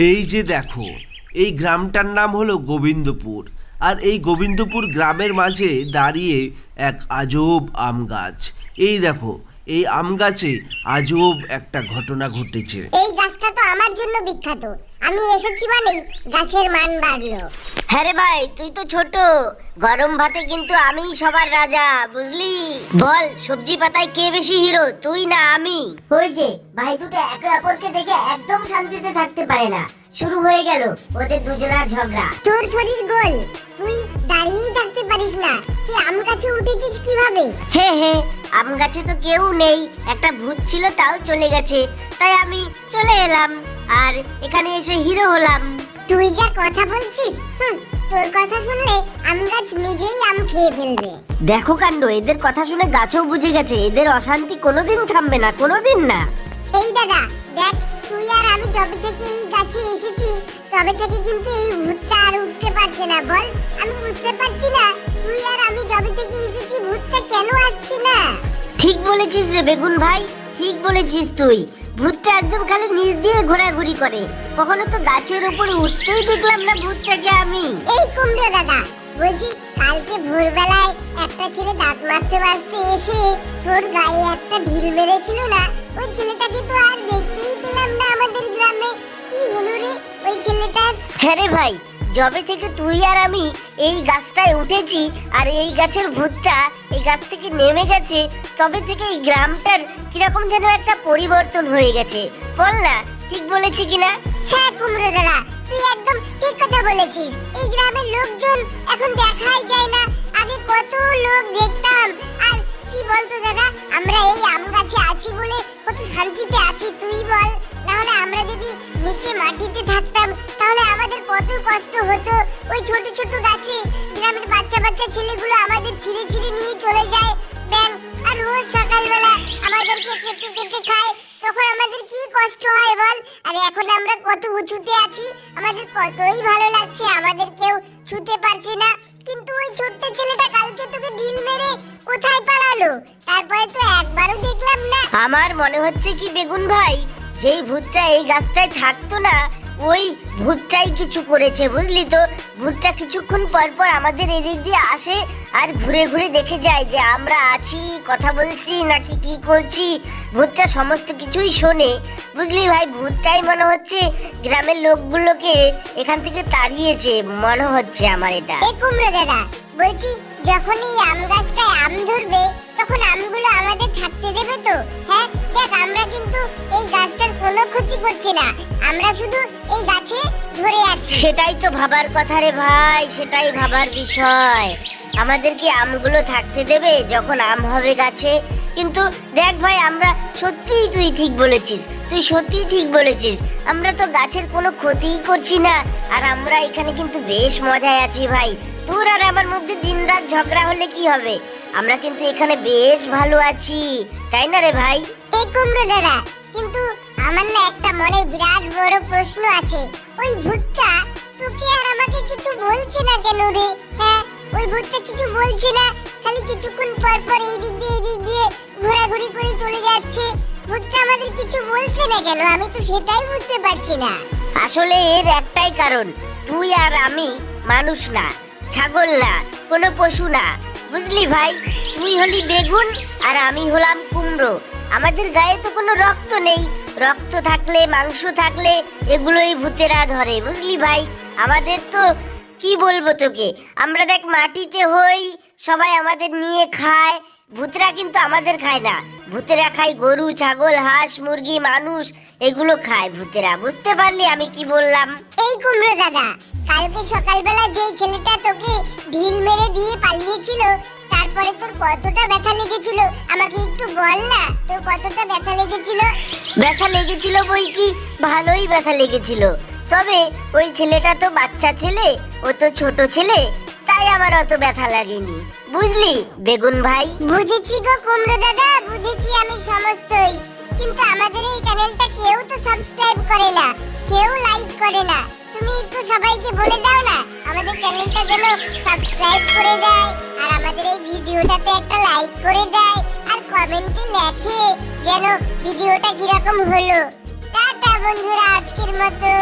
এই যে দেখো, এই গ্রামটার নাম হলো গোবিন্দপুর। আর এই গোবিন্দপুর গ্রামের মাঝে দাঁড়িয়ে এক আজব আম গাছ। এই দেখো, এই আম গাছে আজব একটা ঘটনা ঘটেছে। এই গাছটা তো আমার জন্য বিখ্যাত। আমি এসেছি মানেই গাছের মান বাড়লো। হ্যাঁ রে ভাই, তুই তো ছোট, গরম ভাতে কিন্তু আমি সবার রাজা, বুঝলি? বল, সবজি পাতায় কে বেশি হিরো, তুই না আমি? ওই যে ভাই দুটো একে অপরকে দেখে একদম শান্তিতে থাকতে পারে না, শুরু হয়ে গেল ওদের দুজনের ঝগড়া। তোর শরীর গোল, তুই দাঁড়িয়েই থাকতে পারিস না। তুই আম গাছে উঠেছিস কিভাবে? হে হে, আম গাছে তো কেউ নেই, একটা ভূত ছিল, তাও চলে গেছে, তাই আমি চলে এলাম আর এখানে এসে হিরো হলাম। তুই যা কথা বলছিস, তোর কথা শুনলে আম গাছ নিজেই আম খেয়ে ফেলবে। দেখো কাণ্ড, এদের কথা শুনে গাছও বুঝে গেছে এদের অশান্তি কোনোদিন থামবে না, কোনোদিন না। এই দাদা দেখ, তুই আর আমি যবে থেকে এই গাছে এসেছি তবে থেকে কিন্তু এই ভূতটা আর উঠতে পারছে না। বল, আমি বুঝতে পারছি না তুই আর আমি যবে থেকে এসেছি ভূতটা কেন আসছে না। ঠিক বলেছিস রে বেগুন ভাই, ঠিক বলেছিস তুই। ভূতটা একদম খালি নিচ দিয়ে ঘোরাঘুরি করে, কখনো তো গাছের উপরে উঠতেই দেখলাম না ভূতটাকে আমি। এই কুমড়ো দাদা, বলছি কালকে ভোরবেলায় একটা ছেলে দাঁত মাজতে মাজতে এসে তোর গায়ে একটা ঢিল মেরেছিল না, ওই ছেলেটাকে তো আর দেখতেই পেলাম না আমাদের গ্রামে। কি হলো রে ওই ছেলেটার? হ্যাঁ রে ভাই, যবে থেকে তুই আর আমি এই গাছটায় উঠেছি আর এই গাছের ভূতটা এই গাছ থেকে নেমে গেছে, তবে থেকে এই গ্রামটার কিরকম যেন একটা পরিবর্তন হয়ে গেছে। বল না, ঠিক বলেছি কিনা? হ্যাঁ কুমড়ো দাদা, তুই একদম ঠিক কথা বলেছিস। এই গ্রামের লোকজন এখন দেখাই যায় না, আগে কত লোক দেখতাম। আর কি বলতো দাদা, আমরা এই আম গাছে আছি বলে কত শান্তিতে আছি, তুই বল। নাহলে আমরা যদি নিচে মাটিতে থাকতাম তাহলে আমাদের কত কষ্ট হতো। ওই ছোট ছোট গাছে গ্রামের বাচ্চা বাচ্চা ছেলেগুলো আমাদের ছিঁড়ে ছিঁড়ে নিয়ে চলে যায় ব্যাং, আর রোজ সকালবেলা আমাদেরকে কেটে কেটে খায়, তখন আমাদের কি কষ্ট হয় বল। আর এখন আমরা কত উঁচুতে আছি, আমাদের কতই ভালো লাগছে, আমাদের কেউ ছুতে পারছে না। কিন্তু ওই ছোট্ট ছেলেটা কালকে তোকে ঢিল মেরে কোথায় পালালো, তারপরে তো একবারও দেখলাম না। আমার মনে হচ্ছে কি বেগুন ভাই, যেই ভূতটা এই গাছটায় থাকতো না ওই ভূতটাই কিছু করেছে, বুঝলি তো? ভূতটা কিছুক্ষণ পর পর আমাদের এদিক দিয়ে আসে আর ঘুরে ঘুরে দেখে যায় যে আমরা আছি, কথা বলছি নাকি কি করছি। ভূতটা সমস্ত কিছুই শোনে, বুঝলি ভাই? ভূতটাই মনে হচ্ছে গ্রামের লোকগুলোকে এখান থেকে তাড়িয়েছে, মনে হচ্ছে আমার এটা। এই কুমড়ো দাদা, বলছি যখন এই আম গাছটায় আম ধরবে তখন আমগুলো আমাদের থাকতে দেবে তো? হ্যাঁ দেখ, আমরা কিন্তু এই গাছটার কোনো ক্ষতি করছি না, আমরা শুধু এই গাছে ধরে আছি। সেটাই তো ভাবার কথা রে ভাই, সেটাই ভাবার বিষয়। আমাদের কি আমগুলো থাকতে দেবে যখন আম হবে গাছে? কিন্তু দেখ ভাই, আমরা সত্যিই, তুই ঠিক বলেছিস, তুই সত্যিই ঠিক বলেছিস, আমরা তো গাছের কোনো ক্ষতিই করছি না, আর আমরা এখানে কিন্তু বেশ মজায় আছি ভাই। তোর আর আমার মধ্যে দিনরাত ঝগড়া হলে কি হবে? আমরা কিন্তু এখানে বেশ ভালো আছি, তাই না রে ভাই? এই কুমড়ো দাদা, কিন্তু আমার না একটা মনে বিরাট বড় প্রশ্ন আছে। ওই ভূতটা তোকে আর আমাকে কিছু বলছে না কেন রে? হ্যাঁ, ওই ভূতটা কিছু বলছে না, খালি কিছুক্ষণ পর পর এই দিক দিয়ে ঘোরাঘুরি করে চলে যাচ্ছে। ভূতটা আমাদের কিছু বলছে না কেন? আমি তো সেটাই বুঝতে পারছি না। আসলে এর একটাই কারণ, তুই আর আমি মানুষ না, ছাগল না, কোনো পশু না, বুঝলি ভাই? তুই হলি বেগুন আর আমি হলাম কুমড়ো। আমাদের গায়ে তো কোনো রক্ত নেই, রক্ত থাকলে, মাংস থাকলে এগুলোই ভূতেরা ধরে, বুঝলি ভাই? আমাদের তো কি বলবো তোকে, আমরা দেখ মাটিতে হই, সবাই আমাদের নিয়ে খায়, ভূতেরা কিন্তু আমাদের খায় না। ভূতেরা খায় গরু, ছাগল, হাঁস, মুরগি, মানুষ, এগুলো খায় ভূতেরা। বুঝতে পারলি আমি কি বললাম? এই কুমড়ো দাদা, কালকে সকালবেলা যে ছেলেটা তোকে ঢিল মেরে দিয়ে পালিয়েছিল, তারপরে তোর কতটা ব্যথা লেগেছিল আমাকে একটু বল না, তোর কতটা ব্যথা লেগেছিল? ব্যথা লেগেছিল বই কি, ভালোই ব্যথা লেগেছিল। তবে ওই ছেলেটা তো বাচ্চা ছেলে, ও তো ছোট ছেলে, তাই আমার অত ব্যথা লাগেনি, বুঝলি বেগুন ভাই? বুঝেছি গো কুমড়ো দাদা, বুঝেছি আমি সমস্তই। কিন্তু আমাদের এই চ্যানেলটা কেউ তো সাবস্ক্রাইব করে না, কেউ লাইক করে না। তুমি একটু সবাইকে বলে দাও না আমাদের চ্যানেলটা যেন সাবস্ক্রাইব করে দেয়, আর আমাদের এই ভিডিওটাতে একটা লাইক করে দেয়, আর কমেন্টে লেখে যেন ভিডিওটা কিরকম হলো। টাটা বন্ধুরা, আজকের মতো।